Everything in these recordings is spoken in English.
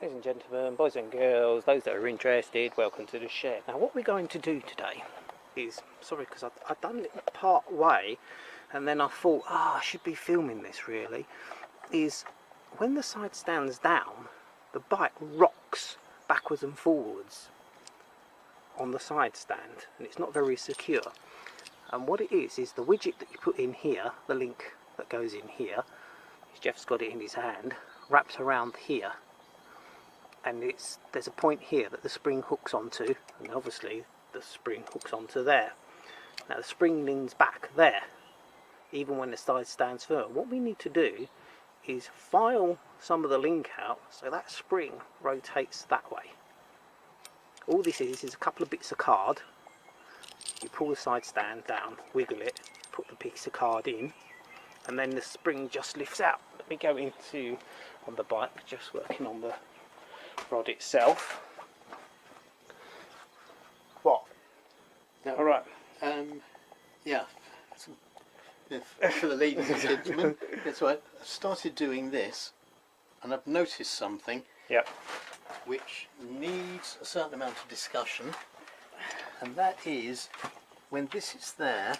Ladies and gentlemen, boys and girls, those that are interested, welcome to the shed. Now what we're going to do today is, sorry because I've done it part way and then I thought, I should be filming this really, is when the side stands down, the bike rocks backwards and forwards on the side stand and it's not very secure. And what it is the widget that you put in here, the link that goes in here, Jeff's got it in his hand, wraps around here. And there's a point here that the spring hooks onto, and obviously the spring hooks onto there. Now the spring leans back there, even when the side stands firm. What we need to do is file some of the link out so that spring rotates that way. All this is a couple of bits of card. You pull the side stand down, wiggle it, put the piece of card in, and then the spring just lifts out. Let me go into on the bike, just working on the rod itself. What? No. All right. Yeah. For the ladies and gentlemen, that's right. I've started doing this, and I've noticed something. Yep. Which needs a certain amount of discussion, and that is when this is there,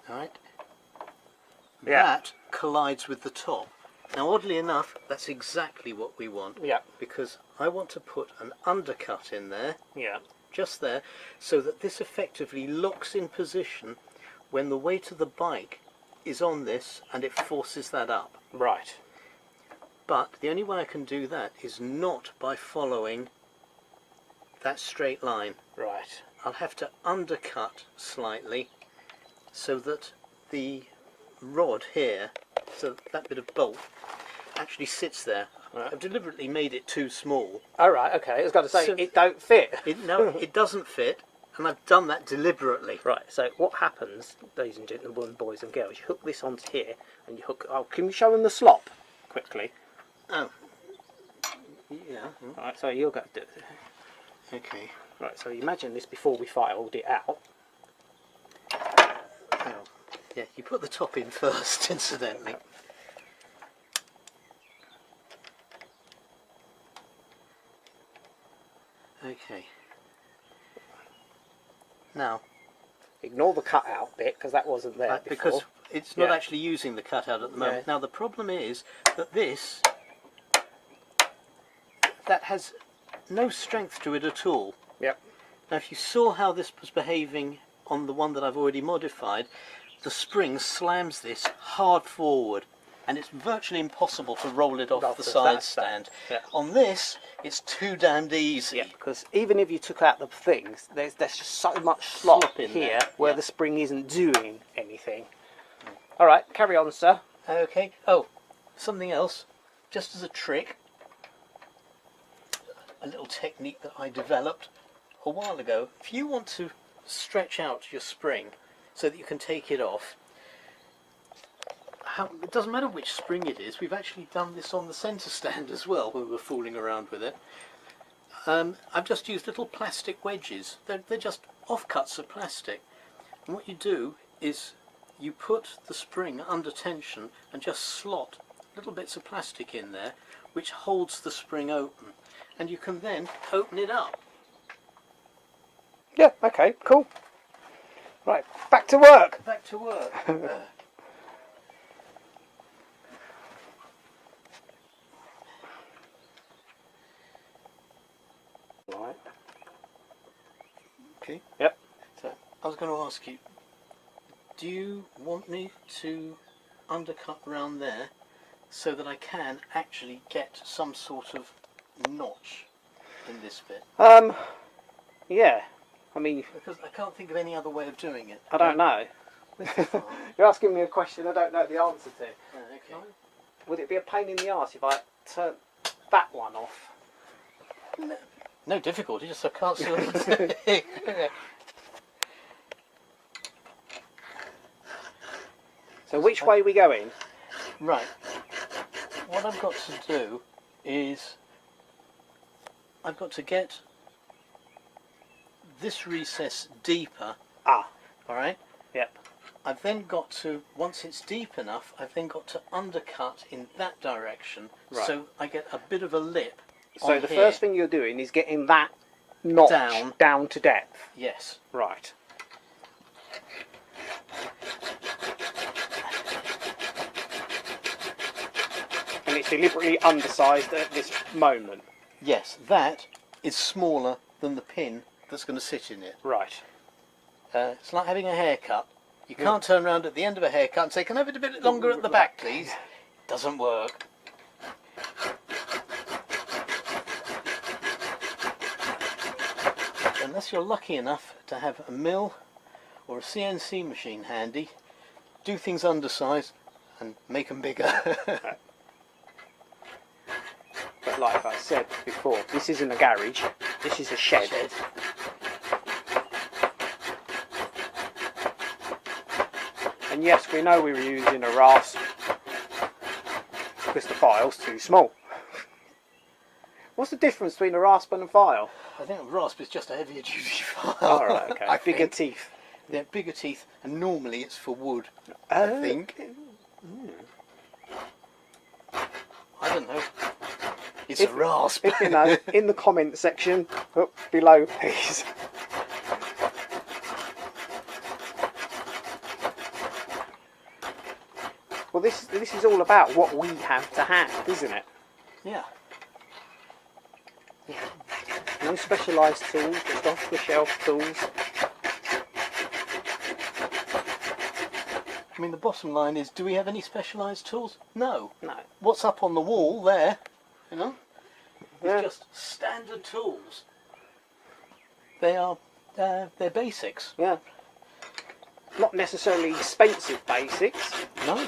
right? Yeah. That collides with the top. Now, oddly enough, that's exactly what we want. Yeah. Because I want to put an undercut in there, Yeah. just there, so that this effectively locks in position when the weight of the bike is on this and it forces that up. Right. But the only way I can do that is not by following that straight line. Right. I'll have to undercut slightly so that the rod here, so that bit of bolt actually sits there. Right. I've deliberately made it too small. All right. Okay. I was going to say So- it don't fit. No, it doesn't fit, and I've done that deliberately. Right. So what happens, ladies and gentlemen, boys and girls? You hook this onto here, and you hook. Oh, can you show them the slop quickly? Oh, yeah. All right. So you're going to do it. Okay. Right. So imagine this before we filed it out. Oh, yeah. You put the top in first, incidentally. Okay. Now, Ignore the cut out bit because that wasn't there before. because it's not Yeah. actually using the cutout at the moment. Yeah. Now the problem is that that has no strength to it at all. Yep. Now if you saw how this was behaving on the one that I've already modified, the spring slams this hard forward and it's virtually impossible to roll it off the side stand. Yeah. On this, it's too damned easy. Yeah, because even if you took out the things, there's just so much slop Slop in here there, where yeah. the spring isn't doing anything. All right, carry on, sir. Okay. Oh, something else, just as a trick, a little technique that I developed a while ago. If you want to stretch out your spring so that you can take it off, it doesn't matter which spring it is. We've actually done this on the centre stand as well when we were fooling around with it. I've just used little plastic wedges. They're just offcuts of plastic. And what you do is you put the spring under tension and just slot little bits of plastic in there which holds the spring open. And you can then open it up. Yeah, okay, cool. Right, back to work. Back to work. Right. Okay. Yep. So I was going to ask you, do you want me to undercut round there so that I can actually get some sort of notch in this bit? Yeah. I mean, Because I can't think of any other way of doing it. I don't know. You're asking me a question I don't know the answer to. Okay. Would it be a pain in the arse if I turned that one off? No difficulty, just I can't see what I'm doing. So which way are we going? Right. What I've got to do is I've got to get this recess deeper. Ah, Alright? yep. I've then got to, once it's deep enough, I've then got to undercut in that direction, Right. so I get a bit of a lip So on the here. first thing you're doing is getting that notch down to depth. Yes. Right. And it's deliberately undersized at this moment. Yes, that is smaller than the pin that's going to sit in it. Right. It's like having a haircut. You can't turn around at the end of a haircut and say, can I have it a bit longer at the back, please? Doesn't work. Unless you're lucky enough to have a mill or a CNC machine handy, do things undersized and make them bigger. But like I said before, this isn't a garage, this is a shed. And yes, we know we were using a rasp because the file's too small. What's the difference between a rasp and a file? I think a rasp is just a heavier duty file. Alright, okay. I Bigger think. teeth. They're bigger teeth, and normally it's for wood. I I think. I don't know. It's a rasp. If you know, in the comment section up below, please. Well, this is all about what we have to hand, isn't it? Yeah. No specialised tools, just off-the-shelf tools. I mean, the bottom line is, do we have any specialised tools? No. No. What's up on the wall there, you know, is Yeah. just standard tools. They are, they're basics. Yeah. Not necessarily expensive basics. No.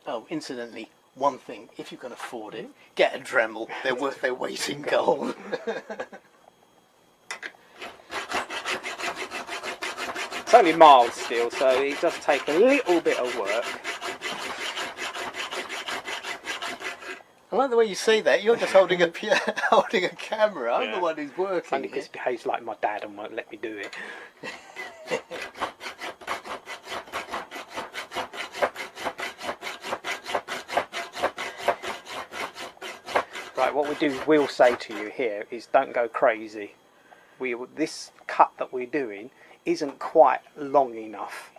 Oh, incidentally, one thing, if you can afford it, get a Dremel. They're worth their weight in gold. It's only mild steel, so it does take a little bit of work. I like the way you say that. You're just holding a holding a camera. I'm Yeah. the one who's working. Only because he behaves like my dad and won't let me do it. Right, what we'll say to you here is don't go crazy. This cut that we're doing isn't quite long enough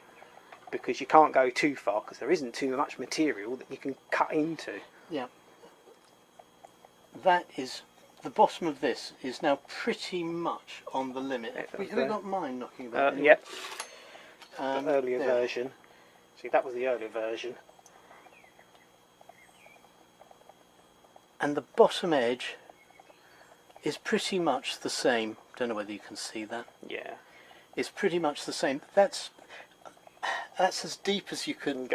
because you can't go too far because there isn't too much material that you can cut into. Yeah. That is, the bottom of this is now pretty much on the limit. Have we got mine knocking about? Anyway? Yep, the earlier there. version. See, that was the earlier version. And the bottom edge is pretty much the same. Don't know whether you can see that. Yeah. It's pretty much the same. That's as deep as you can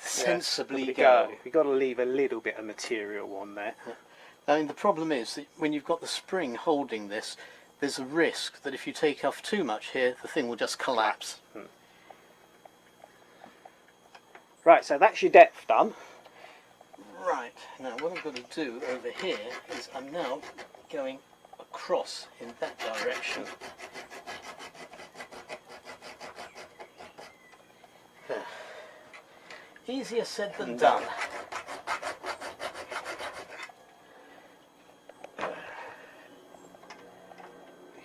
sensibly go. You've got to leave a little bit of material on there. I mean, the problem is that when you've got the spring holding this, there's a risk that if you take off too much here, the thing will just collapse. Right, so that's your depth done. Right, now what I'm going to do over here is I'm now going across in that direction. Easier said than done.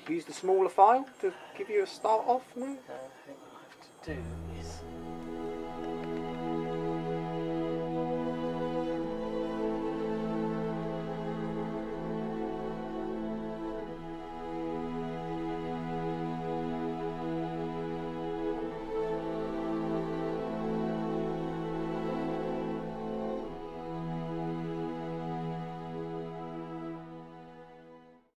Use the smaller file to give you a start off. No? I think what I have to do is